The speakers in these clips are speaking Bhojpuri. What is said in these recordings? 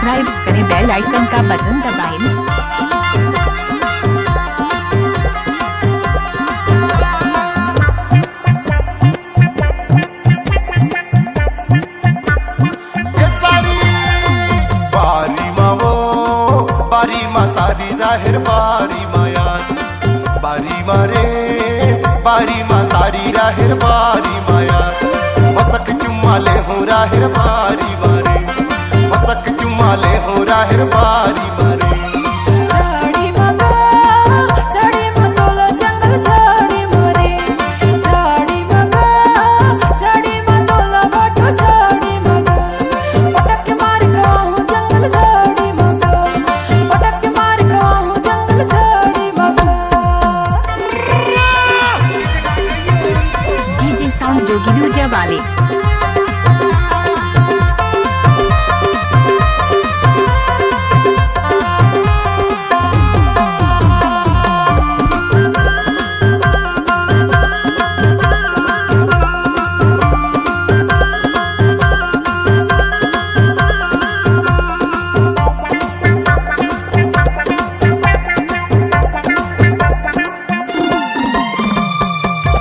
सब्सक्राइब करें, बेल आइकन का बटन दबाएं। सारी राहिर बारी माया बारी मारे बारी मा सारी राहिर बारी माया मसक चुम्माले हो राहिर बारी मारे मसक चुम्माले हो राहिर बारी मारे जोगिलूजा वाले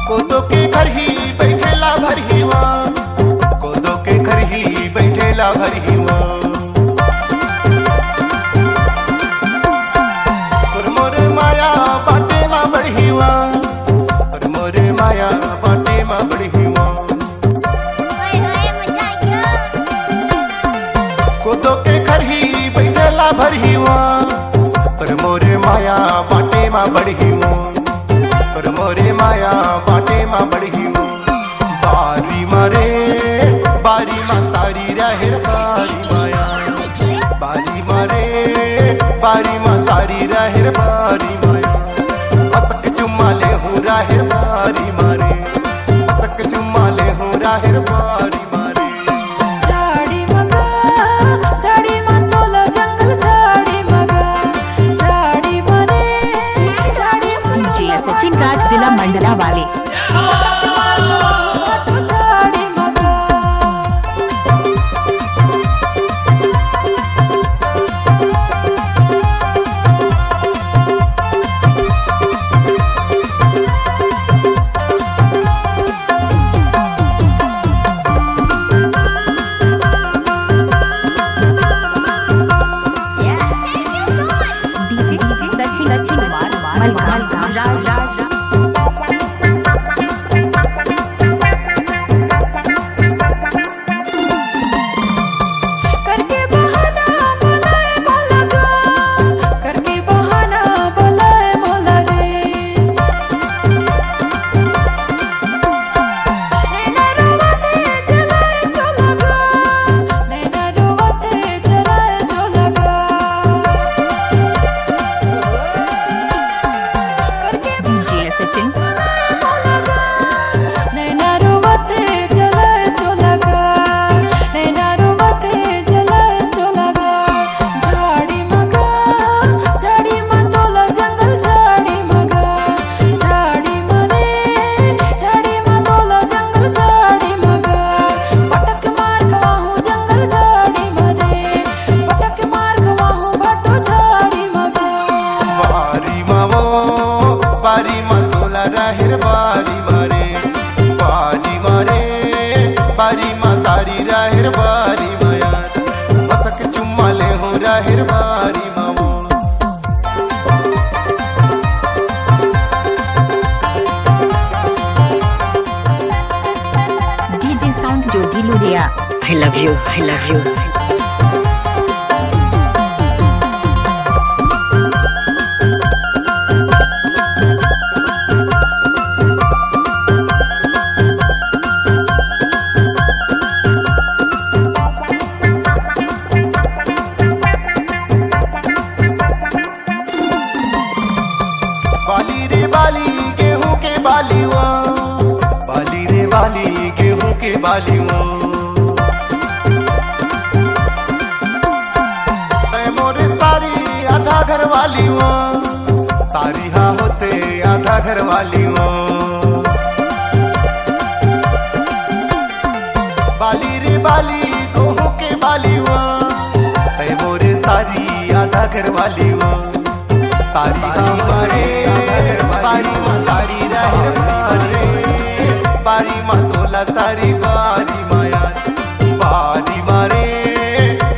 कोदो के घर ही बैठेला भर हिवा कोदो के घर ही बैठेला भर हिवा मोर माया बाटे मा बढ़िवा मोर माया बाटे मा बढ़िवा कोदो के घर ही बैठेला भर हिवा मोर माया बाटे मा बढ़िवा पर मोरे माया बाटे मा बढ़ी बारी मारे बारी मा सारी राहिर बारी माया बारी मारे बारी मा सारी राहिर बारी माया मसक चुम्माले हूँ राहिर बारी मारे मसक चुम्माले हूँ राहिर बारी मारे सचिन राज जिला मंडला वाले बारी मा तोला राहिर बारी मारे बारी मारे बारी मा सारी राहिर बारी माया मसक चुम्माले हूँ राहिर बारी मामो डीजे साउंड जोगिलूजा I love you, I love you. बाली रे बाली गेहूं के बालीवा बाली रे बाली गेहूं के बालीवा मोरे सारी आधा घर वाली वो सारी हाँ होते आधा घर वाली वो बाली रे बाली गेहूं के बाली वो मोरे घर वाली वो सारी हमारे बारी माँ सारी रहर बारी बारी माँ तोला सारी बारी माया बारी मारे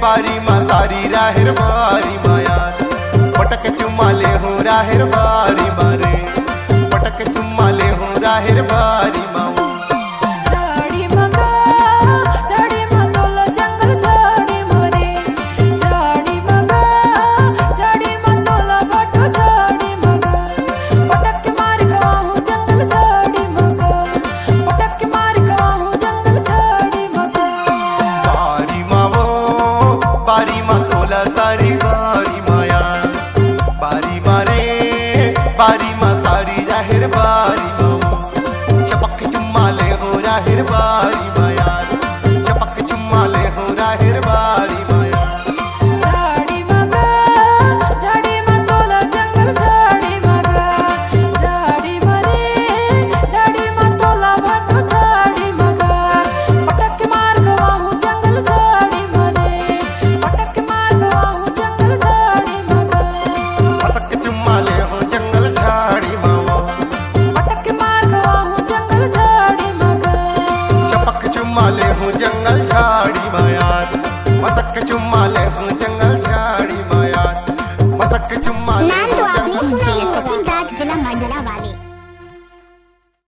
बारी माँ सारी रहर बारी माया पटक चुम्मा ले हूँ रहर बारी मारे पटक चुम्मा ले हूँ रहर बारी माँ झाड़ी मगा झाड़ी मतोला जंगल झाड़ी मरे झाड़ी मगा झाड़ी मतोला बटो झाड़ी मगा पटक के मार गवाहूं जंगल झाड़ी मगा पटक के मार गवाहूं जंगल झाड़ी मगा बारी माँ वो बारी माँ तोला सारी बारी माया बारी मारे बारी माँ सारी रहर बारी माँ चपक चुम्मा ले हो रहर बारी माया चपक चुम्मा ले हो रहर बारी माया झाड़ी मगा झाड़ी मतोला जंगल झाड़ी मगा झाड़ी मरे झाड़ी मतोला बटो झाड़ी मगा पटक के मार गवाहूं जंगल झाड़ी मरे पटक के मार गवाहूं जंगल झाड़ी मगा मसक चुम्मा ले हो जंगल झाड़ी माँ पटक के मार गवाहूं जंगल झाड़ी मगा चपक चुम्मा ले हो जंगल झाड़ी माया मसक चुम्मा ले हो जंगल झाड़ी माया मसक चुम्मा ले हो